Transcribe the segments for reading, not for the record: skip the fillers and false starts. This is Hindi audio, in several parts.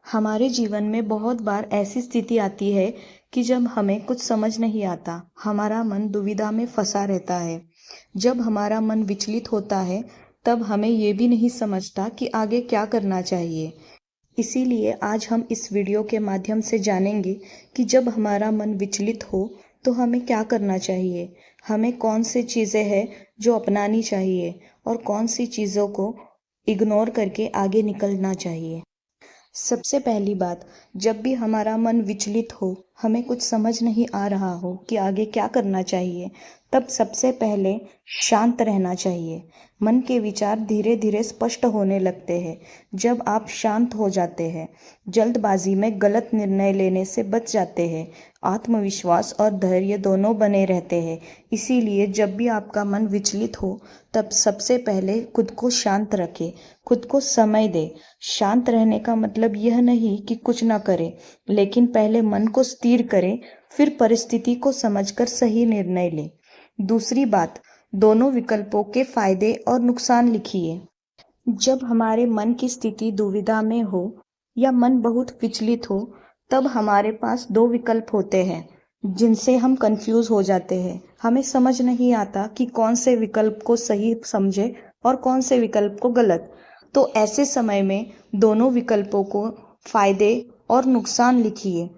हमारे जीवन में बहुत बार ऐसी स्थिति आती है कि जब हमें कुछ समझ नहीं आता, हमारा मन दुविधा में फंसा रहता है। जब हमारा मन विचलित होता है, तब हमें ये भी नहीं समझता कि आगे क्या करना चाहिए। इसीलिए आज हम इस वीडियो के माध्यम से जानेंगे कि जब हमारा मन विचलित हो तो हमें क्या करना चाहिए, हमें कौन सी चीज़ें हैं जो अपनानी चाहिए और कौन सी चीज़ों को इग्नोर करके आगे निकलना चाहिए। सबसे पहली बात, जब भी हमारा मन विचलित हो, हमें कुछ समझ नहीं आ रहा हो कि आगे क्या करना चाहिए, तब सबसे पहले शांत रहना चाहिए। मन के विचार धीरे धीरे स्पष्ट होने लगते हैं जब आप शांत हो जाते हैं। जल्दबाजी में गलत निर्णय लेने से बच जाते हैं। आत्मविश्वास और धैर्य दोनों बने रहते हैं। इसीलिए जब भी आपका मन विचलित हो, तब सबसे पहले खुद को शांत रखें, खुद को समय दें। शांत रहने का मतलब यह नहीं कि कुछ ना करें, लेकिन पहले मन को स्थिर करें, फिर परिस्थिति को समझकर सही निर्णय लें। दूसरी बात, दोनों विकल्पों के फायदे और नुकसान लिखिए। जब हमारे मन की स्थिति दुविधा में हो या मन बहुत विचलित हो, तब हमारे पास दो विकल्प होते हैं जिनसे हम कंफ्यूज हो जाते हैं। हमें समझ नहीं आता कि कौन से विकल्प को सही समझे और कौन से विकल्प को गलत। तो ऐसे समय में दोनों विकल्पों को फायदे और नुकसान लिखिए।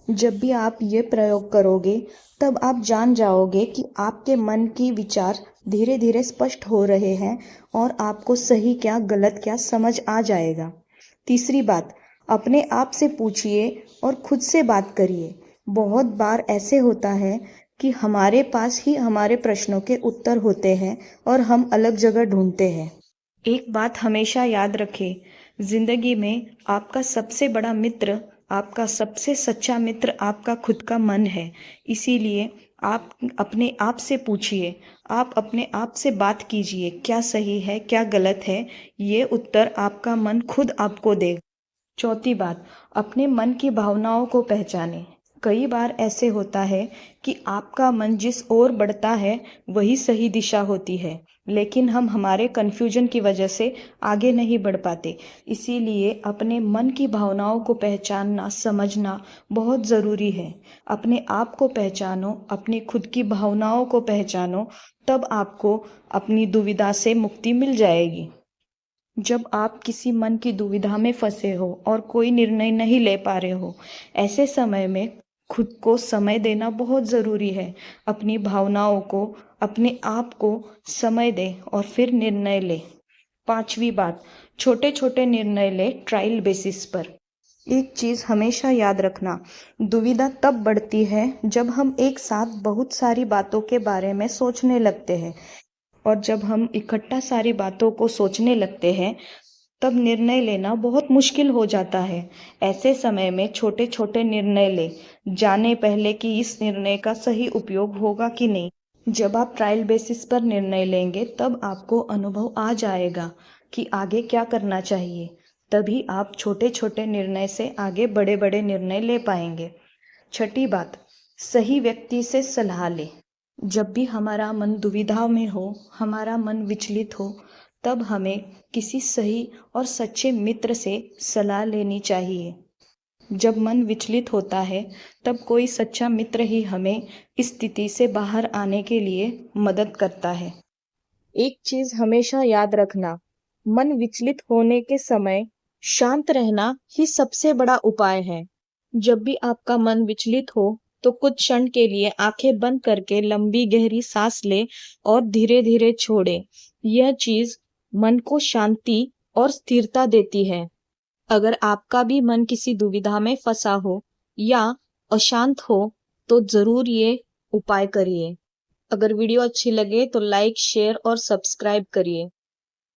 जब भी आप ये प्रयोग करोगे, तब आप जान जाओगे कि आपके मन की विचार धीरे धीरे स्पष्ट हो रहे हैं और आपको सही क्या गलत क्या समझ आ जाएगा। तीसरी बात, अपने आप से पूछिए और खुद से बात करिए। बहुत बार ऐसे होता है कि हमारे पास ही हमारे प्रश्नों के उत्तर होते हैं और हम अलग जगह ढूंढते हैं। एक बात हमेशा याद रखें, जिंदगी में आपका सबसे बड़ा मित्र, आपका सबसे सच्चा मित्र आपका खुद का मन है। इसीलिए आप अपने आप से पूछिए, आप अपने आप से बात कीजिए, क्या सही है क्या गलत है, ये उत्तर आपका मन खुद आपको देगा। चौथी बात, अपने मन की भावनाओं को पहचानें। कई बार ऐसे होता है कि आपका मन जिस ओर बढ़ता है वही सही दिशा होती है, लेकिन हम हमारे कन्फ्यूजन की वजह से आगे नहीं बढ़ पाते। इसीलिए अपने मन की भावनाओं को पहचानना, समझना बहुत ज़रूरी है। अपने आप को पहचानो, अपनी खुद की भावनाओं को पहचानो, तब आपको अपनी दुविधा से मुक्ति मिल जाएगी। जब आप किसी मन की दुविधा में फंसे हो और कोई निर्णय नहीं ले पा रहे हो, ऐसे समय में खुद को समय देना बहुत ज़रूरी है। अपनी भावनाओं को, अपने आप को समय दें और फिर निर्णय लें। पांचवी बात, छोटे छोटे निर्णय लें ट्रायल बेसिस पर। एक चीज़ हमेशा याद रखना, दुविधा तब बढ़ती है जब हम एक साथ बहुत सारी बातों के बारे में सोचने लगते हैं, और जब हम इकट्ठा सारी बातों को सोचने लगते हैं, तब निर्णय लेना बहुत मुश्किल हो जाता है। ऐसे समय में छोटे छोटे निर्णय ले, जाने पहले कि इस निर्णय का सही उपयोग होगा कि नहीं। जब आप ट्रायल बेसिस पर निर्णय लेंगे, तब आपको अनुभव आ जाएगा कि आगे क्या करना चाहिए। तभी आप छोटे छोटे निर्णय से आगे बड़े बड़े निर्णय ले पाएंगे। छठी बात, सही व्यक्ति से सलाह ले। जब भी हमारा मन दुविधा में हो, हमारा मन विचलित हो, तब हमें किसी सही और सच्चे मित्र से सलाह लेनी चाहिए। जब मन विचलित होता है, तब कोई सच्चा मित्र ही हमें इस स्थिति से बाहर आने के लिए मदद करता है। एक चीज हमेशा याद रखना, मन विचलित होने के समय शांत रहना ही सबसे बड़ा उपाय है। जब भी आपका मन विचलित हो, तो कुछ क्षण के लिए आंखें बंद करके लंबी गहरी सांस ले और धीरे धीरे छोड़े। यह चीज मन को शांति और स्थिरता देती है। अगर आपका भी मन किसी दुविधा में फंसा हो या अशांत हो, तो जरूर ये उपाय करिए। अगर वीडियो अच्छी लगे तो लाइक, शेयर और सब्सक्राइब करिए।